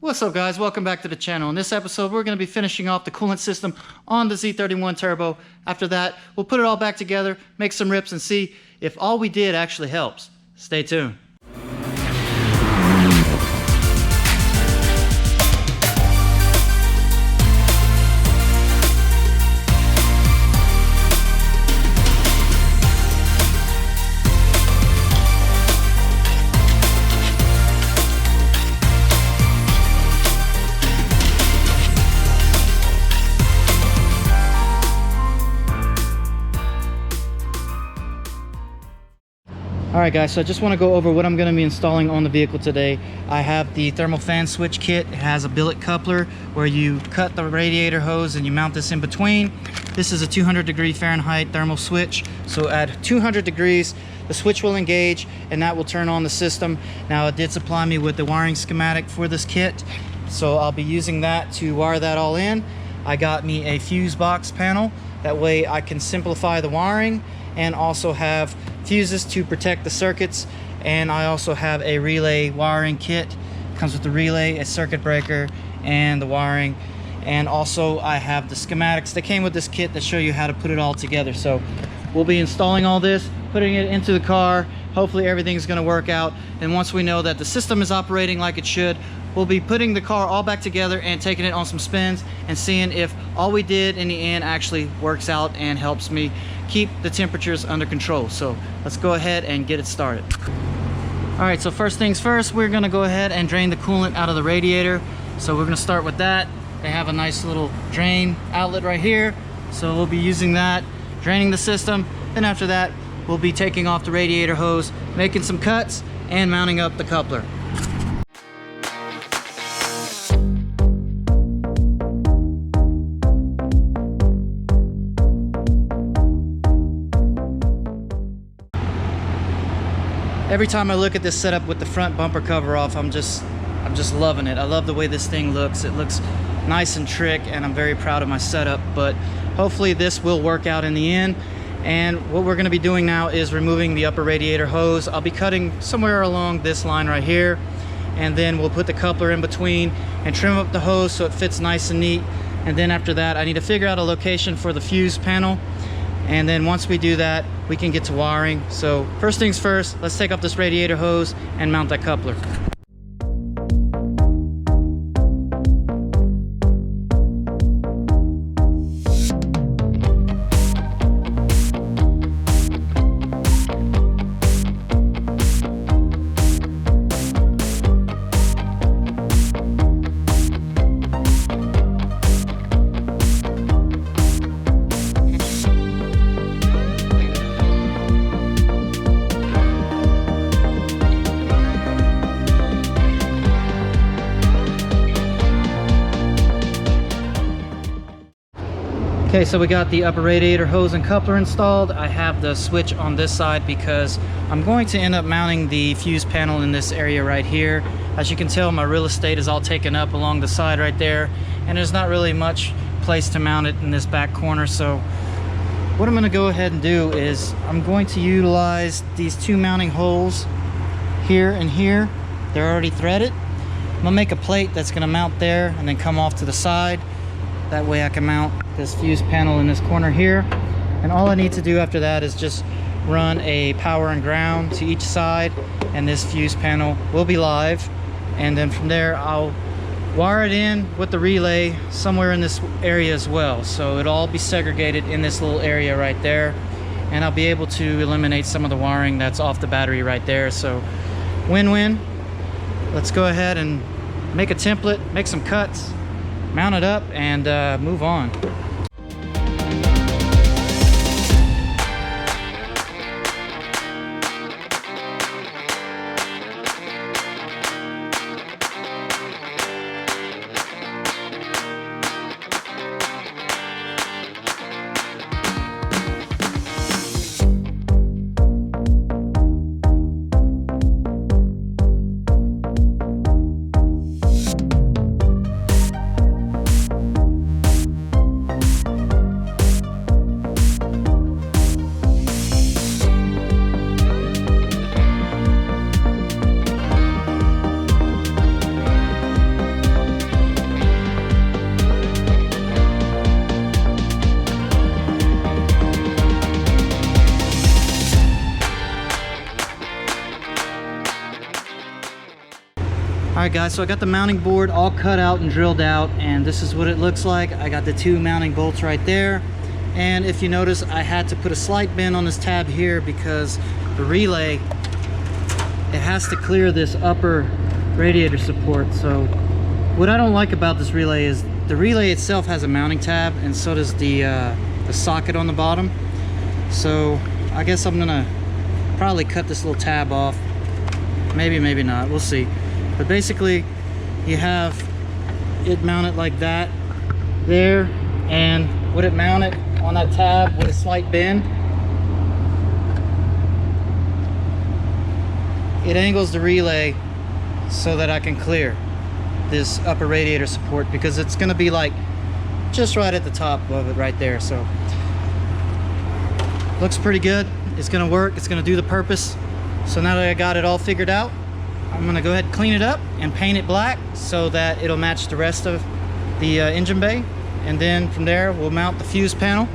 What's up guys, welcome back to the channel. In this episode we're going to be finishing off the coolant system on the Z31 Turbo. After that we'll put it all back together, make some rips and see if all we did actually helps. Stay tuned. Alright guys, so I just want to go over what I'm going to be installing on the vehicle today. I have the thermal fan switch kit. It has a billet coupler where you cut the radiator hose and you mount this in between. This is a 200-degree Fahrenheit thermal switch. So at 200 degrees, the switch will engage and that will turn on the system. Now it did supply me with the wiring schematic for this kit, so I'll be using that to wire that all in. I got me a fuse box panel. That way I can simplify the wiring and also have fuses to protect the circuits. And I also have a relay wiring kit. Comes with the relay, a circuit breaker, and the wiring. And also I have the schematics that came with this kit that show you how to put it all together. So we'll be installing all this, putting it into the car. Hopefully everything's going to work out, and once we know that the system is operating like it should, we'll be putting the car all back together and taking it on some spins and seeing if all we did in the end actually works out and helps me keep the temperatures under control. So let's go ahead and get it started. All right, so first things first, we're going to go ahead and drain the coolant out of the radiator. So we're going to start with that. They have a nice little drain outlet right here, so we'll be using that, draining the system. Then after that we'll be taking off the radiator hose, making some cuts, and mounting up the coupler. Every time I look at this setup with the front bumper cover off, I'm just loving it. I love the way this thing looks. It looks nice and trick, and I'm very proud of my setup, but hopefully this will work out in the end. And what we're going to be doing now is removing the upper radiator hose. I'll be cutting somewhere along this line right here, and then we'll put the coupler in between and trim up the hose so it fits nice and neat. And then after that I need to figure out a location for the fuse panel, and then once we do that we can get to wiring. So first things first, let's take up this radiator hose and mount that coupler. Okay, so we got the upper radiator hose and coupler installed. I have the switch on this side because I'm going to end up mounting the fuse panel in this area right here. As you can tell, my real estate is all taken up along the side right there, and there's not really much place to mount it in this back corner. So what I'm going to go ahead and do is I'm going to utilize these two mounting holes here and here. They're already threaded. I'm going to make a plate that's going to mount there and then come off to the side. That way I can mount this fuse panel in this corner here, and all I need to do after that is just run a power and ground to each side, and this fuse panel will be live. And then from there I'll wire it in with the relay somewhere in this area as well, so it'll all be segregated in this little area right there, and I'll be able to eliminate some of the wiring that's off the battery right there. So win-win. Let's go ahead and make a template, make some cuts, mount it up, and move on. Alright guys, so I got the mounting board all cut out and drilled out, and this is what it looks like. I got the 2 mounting bolts right there, and if you notice, I had to put a slight bend on this tab here because the relay, it has to clear this upper radiator support. So what I don't like about this relay is the relay itself has a mounting tab, and so does the socket on the bottom. So I guess I'm gonna probably cut this little tab off. Maybe, maybe not, we'll see. But basically, you have it mounted like that there, and with it mounted on that tab with a slight bend, it angles the relay so that I can clear this upper radiator support, because it's going to be like just right at the top of it right there. So looks pretty good. It's going to work. It's going to do the purpose. So now that I got it all figured out, I'm going to go ahead and clean it up and paint it black so that it'll match the rest of the engine bay. And then from there, we'll mount the fuse panel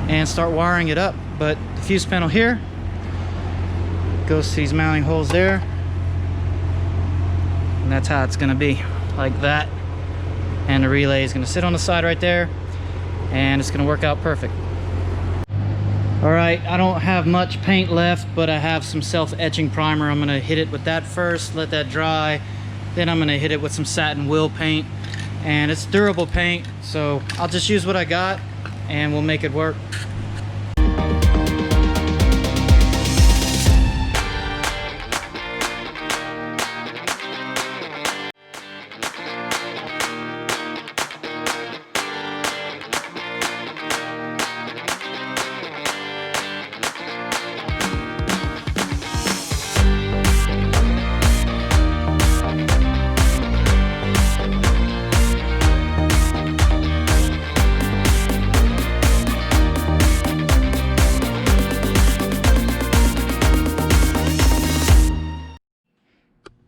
and start wiring it up. But the fuse panel here goes to these mounting holes there. And that's how it's going to be, like that. And the relay is going to sit on the side right there, and it's going to work out perfect. Alright, I don't have much paint left, but I have some self-etching primer. I'm going to hit it with that first, let that dry. Then I'm going to hit it with some satin wheel paint. And it's durable paint, so I'll just use what I got and we'll make it work.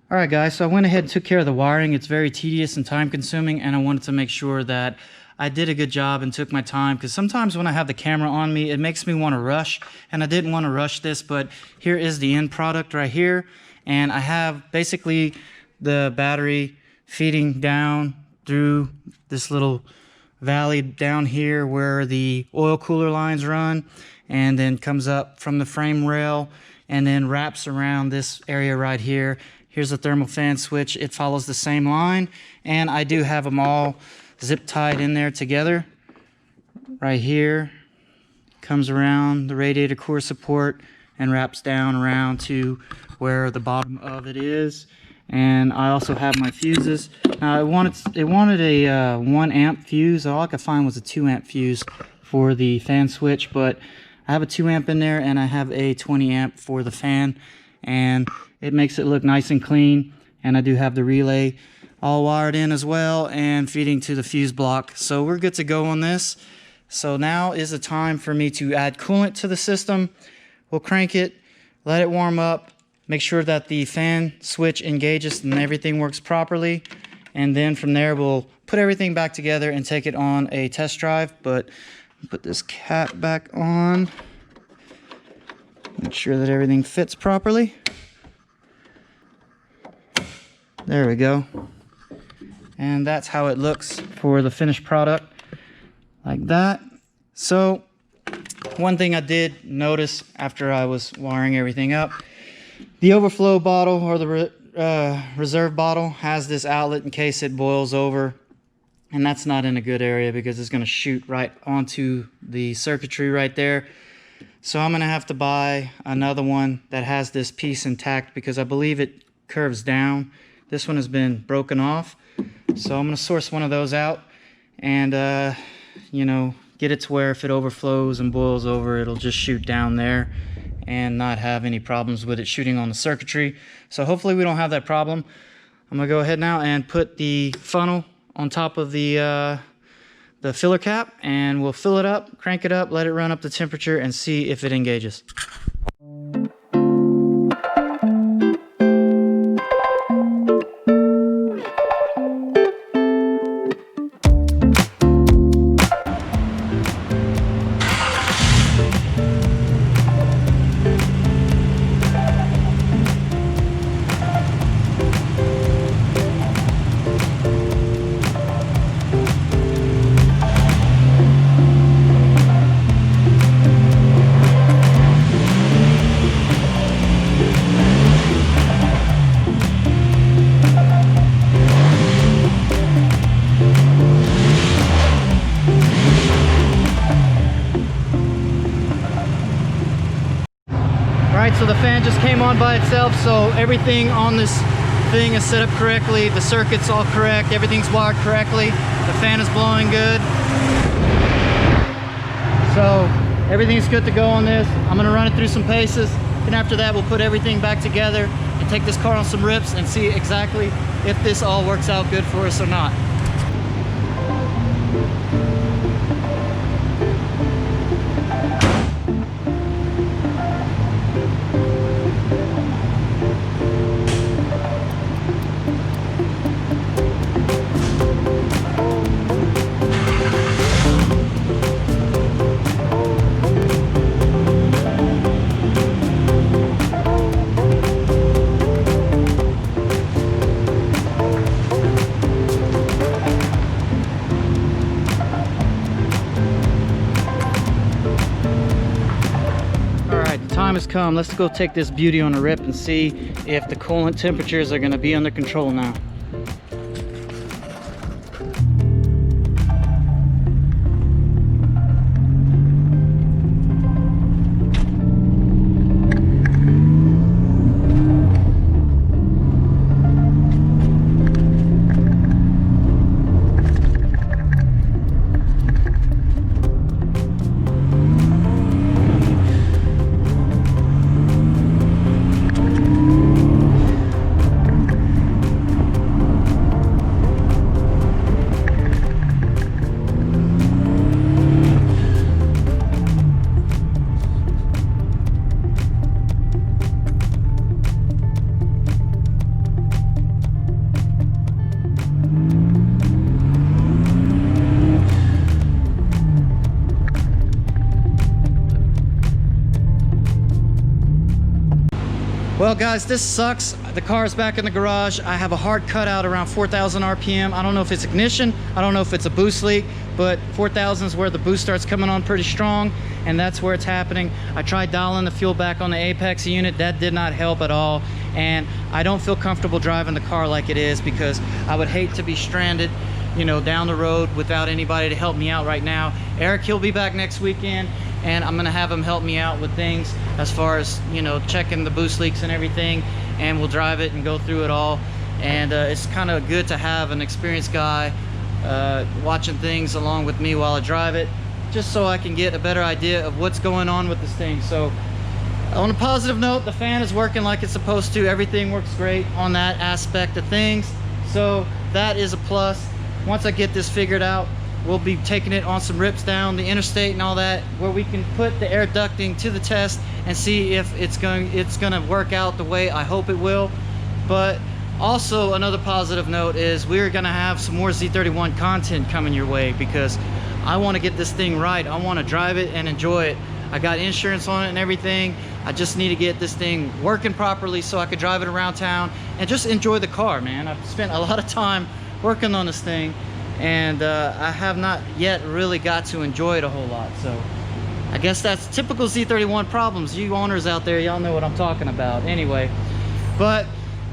Alright guys, so I went ahead and took care of the wiring. It's very tedious and time consuming, and I wanted to make sure that I did a good job and took my time, because sometimes when I have the camera on me, it makes me want to rush, and I didn't want to rush this. But here is the end product right here, and I have basically the battery feeding down through this little valley down here where the oil cooler lines run, and then comes up from the frame rail and then wraps around this area right here. Here's the thermal fan switch. It follows the same line, and I do have them all zip tied in there together. Right here, comes around the radiator core support and wraps down around to where the bottom of it is. And I also have my fuses. Now it wanted a 1 amp fuse. All I could find was a 2 amp fuse for the fan switch, but I have a 2 amp in there, and I have a 20 amp for the fan, and it makes it look nice and clean. And I do have the relay all wired in as well and feeding to the fuse block. So we're good to go on this. So now is the time for me to add coolant to the system. We'll crank it, let it warm up, make sure that the fan switch engages and everything works properly. And then from there, we'll put everything back together and take it on a test drive. But put this cap back on, make sure that everything fits properly. There we go. And that's how it looks for the finished product, like that. So one thing I did notice after I was wiring everything up, the overflow bottle or the reserve bottle has this outlet in case it boils over, and that's not in a good area because it's going to shoot right onto the circuitry right there. So I'm going to have to buy another one that has this piece intact, because I believe it curves down. This one has been broken off, so I'm going to source one of those out and you know, get it to where if it overflows and boils over, it'll just shoot down there and not have any problems with it shooting on the circuitry. So hopefully we don't have that problem. I'm going to go ahead now and put the funnel on top of the filler cap, and we'll fill it up, crank it up, let it run up the temperature, and see if it engages. Right, so the fan just came on by itself, so everything on this thing is set up correctly. The circuit's all correct, everything's wired correctly. The fan is blowing good. So everything's good to go on this. I'm gonna run it through some paces, and after that we'll put everything back together and take this car on some rips and see exactly if this all works out good for us or not. Time has come. Let's go take this beauty on a rip and see if the coolant temperatures are going to be under control now. Well guys, this sucks. The car is back in the garage. I have a hard cutout around 4,000 RPM. I don't know if it's ignition, I don't know if it's a boost leak, but 4,000 is where the boost starts coming on pretty strong, and that's where it's happening. I tried dialing the fuel back on the Apex unit. That did not help at all, and I don't feel comfortable driving the car like it is, because I would hate to be stranded, you know, down the road without anybody to help me out right now. Eric, he'll be back next weekend, and I'm gonna have him help me out with things as far as, you know, checking the boost leaks and everything, and we'll drive it and go through it all. And it's kind of good to have an experienced guy watching things along with me while I drive it, just so I can get a better idea of what's going on with this thing. So on a positive note, the fan is working like it's supposed to. Everything works great on that aspect of things, so that is a plus. Once I get this figured out, we'll be taking it on some rips down the interstate and all that, where we can put the air ducting to the test and see if it's gonna work out the way I hope it will. But also another positive note is we're gonna have some more Z31 content coming your way, because I want to get this thing right. I want to drive it and enjoy it. I got insurance on it and everything. I just need to get this thing working properly so I could drive it around town and just enjoy the car, man. I've spent a lot of time working on this thing, and I have not yet really got to enjoy it a whole lot. So I guess that's typical Z31 problems. You owners out there, y'all know what I'm talking about. Anyway, but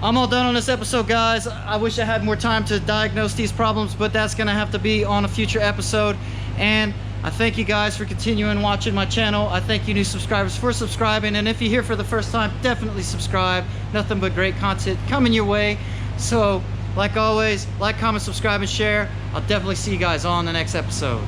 I'm all done on this episode, guys. I wish I had more time to diagnose these problems, but that's gonna have to be on a future episode. And I thank you guys for continuing watching my channel. I thank you new subscribers for subscribing, and if you're here for the first time, definitely subscribe. Nothing but great content coming your way. So like always, like, comment, subscribe, and share. I'll definitely see you guys on the next episode.